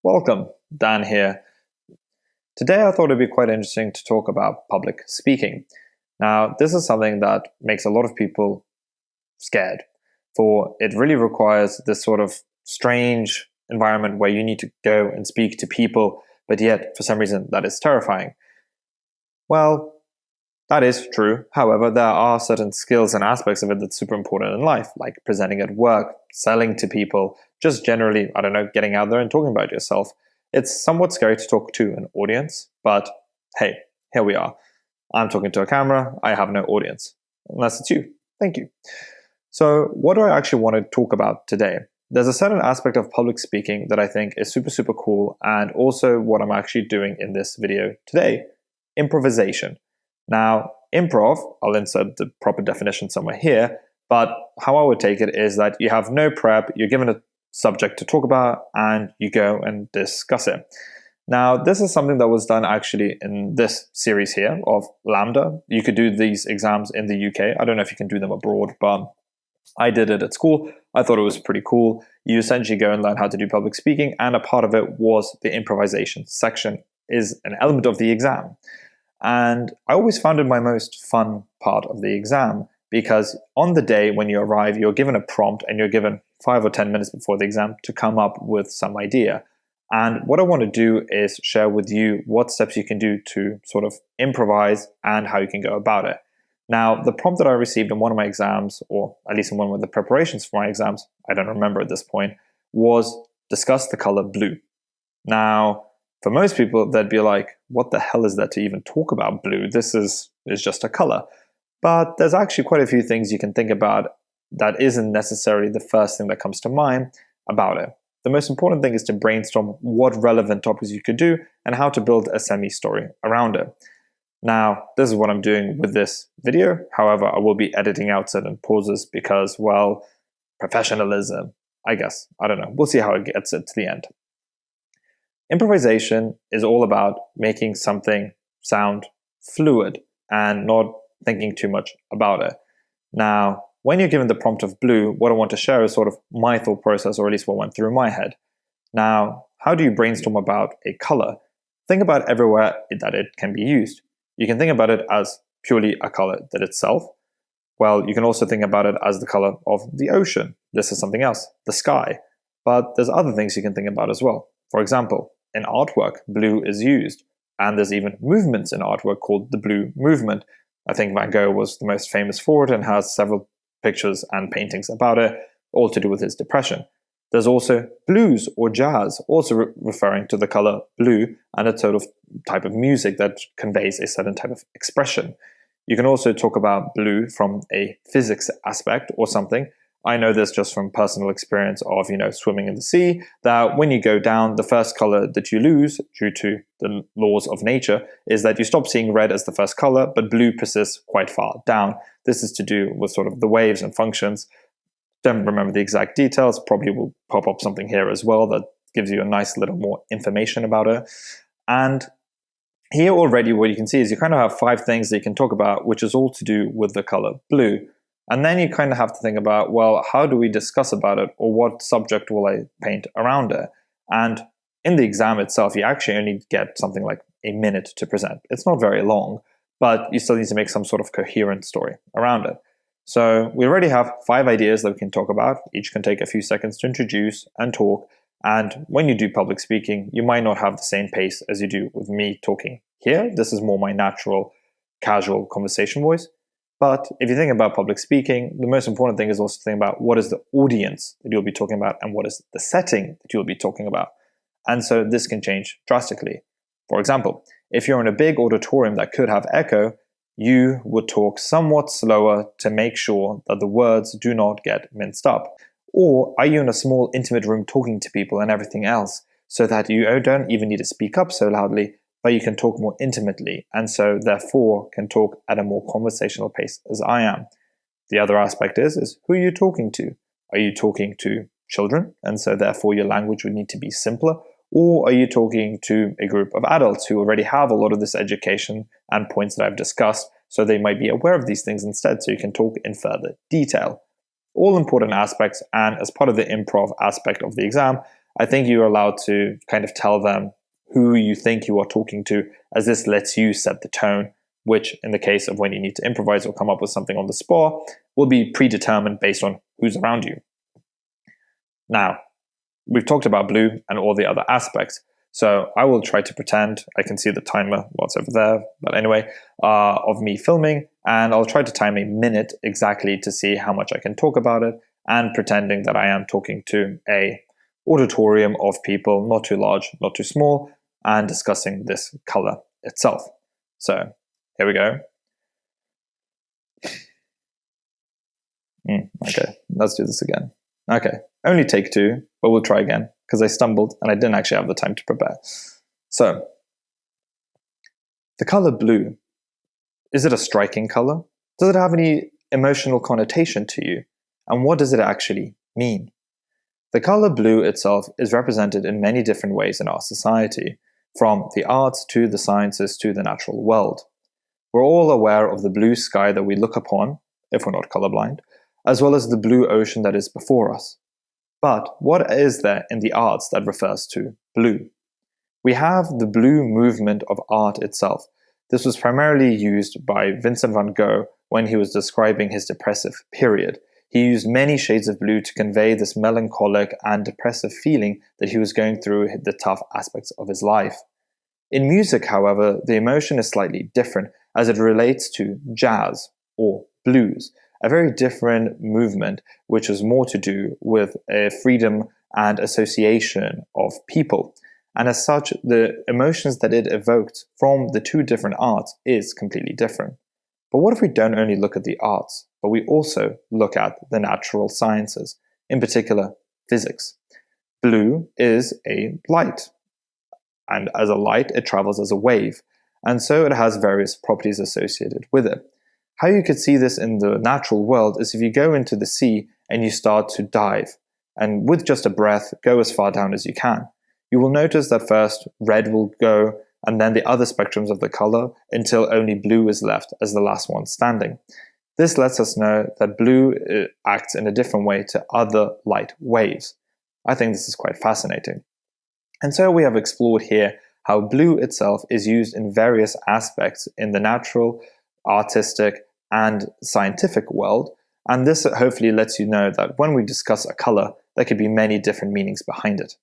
Welcome, Dan here. Today I thought it'd be quite interesting to talk about public speaking. Now, this is something that makes a lot of people scared, for it really requires this sort of strange environment where you need to go and speak to people, but yet, for some reason, that is terrifying. Well, that is true. However, there are certain skills and aspects of it that's super important in life, like presenting at work, selling to people, just generally, getting out there and talking about yourself. It's somewhat scary to talk to an audience, but hey, here we are. I'm talking to a camera, I have no audience. Unless it's you. Thank you. So what do I actually want to talk about today? There's a certain aspect of public speaking that I think is super, super cool, and also what I'm actually doing in this video today, improvisation. Now, improv, I'll insert the proper definition somewhere here, but how I would take it is that you have no prep, you're given a subject to talk about, and you go and discuss it. Now, this is something that was done actually in this series here of Lambda. You could do these exams in the UK. I don't know if you can do them abroad, but I did it at school. I thought it was pretty cool. You essentially go and learn how to do public speaking, and a part of it was the improvisation section is an element of the exam. And I always found it my most fun part of the exam, because on the day when you arrive, you're given a prompt and you're given 5 or 10 minutes before the exam to come up with some idea. And what I want to do is share with you what steps you can do to sort of improvise and how you can go about it. Now, the prompt that I received in one of my exams, or at least in one of the preparations for my exams, I don't remember at this point, was discuss the color blue. Now, for most people, they'd be like, what the hell is there to even talk about blue? This is just a color. But there's actually quite a few things you can think about that isn't necessarily the first thing that comes to mind about it. The most important thing is to brainstorm what relevant topics you could do and how to build a semi-story around it. Now, this is what I'm doing with this video. However, I will be editing out certain pauses because, well, professionalism, I guess. I don't know. We'll see how it gets it to the end. Improvisation is all about making something sound fluid and not thinking too much about it. Now, when you're given the prompt of blue, what I want to share is sort of my thought process, or at least what went through my head. Now, how do you brainstorm about a color? Think about everywhere that it can be used. You can think about it as purely a color that itself. Well, you can also think about it as the color of the ocean. This is something else, the sky. But there's other things you can think about as well. For example, in artwork, blue is used. And there's even movements in artwork called the blue movement. I think Van Gogh was the most famous for it and has several pictures and paintings about it, all to do with his depression. There's also blues or jazz, also referring to the color blue and a sort of type of music that conveys a certain type of expression. You can also talk about blue from a physics aspect or something. I know this just from personal experience of, swimming in the sea, that when you go down, the first color that you lose due to the laws of nature is that you stop seeing red as the first color, but blue persists quite far down. This is to do with sort of the waves and functions. Don't remember the exact details, probably will pop up something here as well that gives you a nice little more information about it. And here already what you can see is you kind of have 5 things that you can talk about, which is all to do with the color blue. And then you kind of have to think about, well, how do we discuss about it, or what subject will I paint around it? And in the exam itself, you actually only get something like a minute to present. It's not very long, but you still need to make some sort of coherent story around it. So we already have 5 ideas that we can talk about. Each can take a few seconds to introduce and talk. And when you do public speaking, you might not have the same pace as you do with me talking here. This is more my natural, casual conversation voice. But if you think about public speaking, the most important thing is also to think about what is the audience that you'll be talking about and what is the setting that you'll be talking about. And so this can change drastically. For example, if you're in a big auditorium that could have echo, you would talk somewhat slower to make sure that the words do not get minced up. Or are you in a small intimate room talking to people and everything else so that you don't even need to speak up so loudly, but you can talk more intimately, and so therefore can talk at a more conversational pace as I am. The other aspect is who are you talking to? Are you talking to children, and so therefore your language would need to be simpler? Or are you talking to a group of adults who already have a lot of this education and points that I've discussed, so they might be aware of these things instead, so you can talk in further detail? All important aspects, and as part of the improv aspect of the exam, I think you're allowed to kind of tell them who you think you are talking to, as this lets you set the tone, which in the case of when you need to improvise or come up with something on the spot, will be predetermined based on who's around you. Now, we've talked about blue and all the other aspects, so I will try to pretend I can see the timer, what's over there, but anyway, of me filming, and I'll try to time a minute exactly to see how much I can talk about it, and pretending that I am talking to a auditorium of people, not too large, not too small, and discussing this color itself. So here we go. Okay, let's do this again. Okay, only take 2, but we'll try again, because I stumbled and I didn't actually have the time to prepare. So, the color blue, is it a striking color? Does it have any emotional connotation to you? And what does it actually mean? The color blue itself is represented in many different ways in our society, from the arts to the sciences to the natural world. We're all aware of the blue sky that we look upon, if we're not colorblind, as well as the blue ocean that is before us. But what is there in the arts that refers to blue? We have the blue movement of art itself. This was primarily used by Vincent van Gogh when he was describing his depressive period. He used many shades of blue to convey this melancholic and depressive feeling that he was going through the tough aspects of his life. In music, however, the emotion is slightly different as it relates to jazz or blues, a very different movement which was more to do with a freedom and association of people. And as such, the emotions that it evoked from the two different arts is completely different. But what if we don't only look at the arts, but we also look at the natural sciences, in particular physics? Blue is a light, and as a light, it travels as a wave, and so it has various properties associated with it. How you could see this in the natural world is if you go into the sea and you start to dive, and with just a breath, go as far down as you can. You will notice that first red will go, and then the other spectrums of the color, until only blue is left as the last one standing. This lets us know that blue acts in a different way to other light waves. I think this is quite fascinating. And so we have explored here how blue itself is used in various aspects in the natural, artistic, and scientific world, and this hopefully lets you know that when we discuss a color, there could be many different meanings behind it.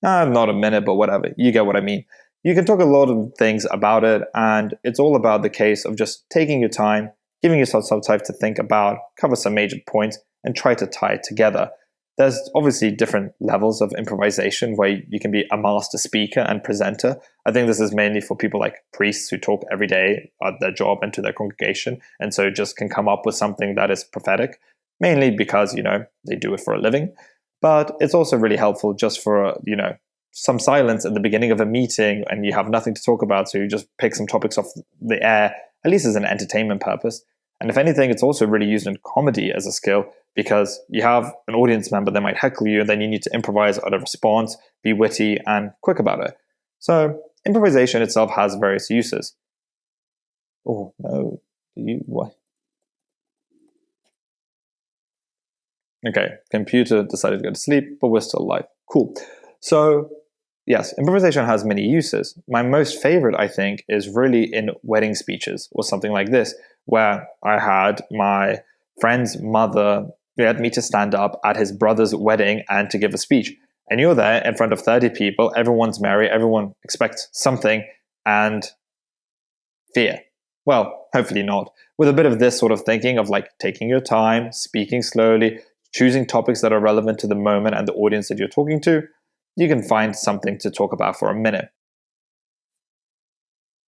Not a minute, but whatever, you get what I mean. You can talk a lot of things about it, and it's all about the case of just taking your time, giving yourself some time to think about, cover some major points, and try to tie it together. There's obviously different levels of improvisation where you can be a master speaker and presenter. I think this is mainly for people like priests who talk every day at their job and to their congregation, and so just can come up with something that is prophetic, mainly because, they do it for a living. But it's also really helpful just for, some silence at the beginning of a meeting and you have nothing to talk about, so you just pick some topics off the air, at least as an entertainment purpose. And if anything, it's also really used in comedy as a skill, because you have an audience member that might heckle you and then you need to improvise out a response, be witty and quick about it. So improvisation itself has various uses. Oh, no. What? Okay, computer decided to go to sleep, but we're still live. Cool. So yes, improvisation has many uses. My most favorite, I think, is really in wedding speeches or something like this, where I had my friend's mother get me to stand up at his brother's wedding and to give a speech. And you're there in front of 30 people, everyone's merry, everyone expects something, and fear. Well, hopefully not. With a bit of this sort of thinking of like taking your time, speaking slowly, choosing topics that are relevant to the moment and the audience that you're talking to, you can find something to talk about for a minute.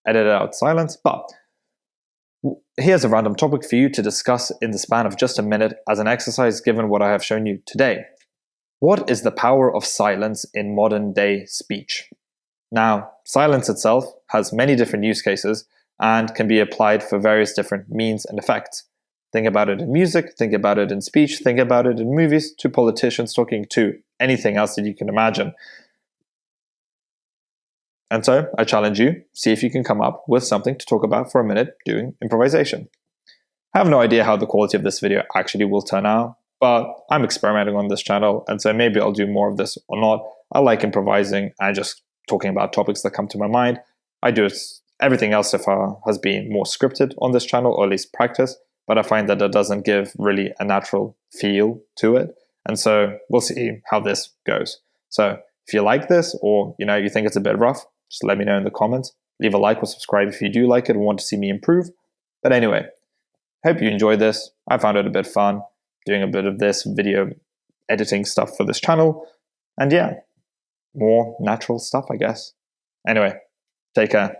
Edit out silence, but here's a random topic for you to discuss in the span of just a minute as an exercise given what I have shown you today. What is the power of silence in modern day speech? Now, silence itself has many different use cases and can be applied for various different means and effects. Think about it in music, think about it in speech, think about it in movies, to politicians talking to anything else that you can imagine. And so I challenge you, see if you can come up with something to talk about for a minute doing improvisation. I have no idea how the quality of this video actually will turn out. but I'm experimenting on this channel, and so maybe I'll do more of this or not. I like improvising and just talking about topics that come to my mind. I do it. Everything else so far has been more scripted on this channel, or at least practice, but I find that it doesn't give really a natural feel to it. And so we'll see how this goes. So if you like this, or you think it's a bit rough, just let me know in the comments. Leave a like or subscribe if you do like it and want to see me improve. But anyway, hope you enjoyed this. I found it a bit fun doing a bit of this video editing stuff for this channel. And yeah, more natural stuff, I guess. Anyway, take care.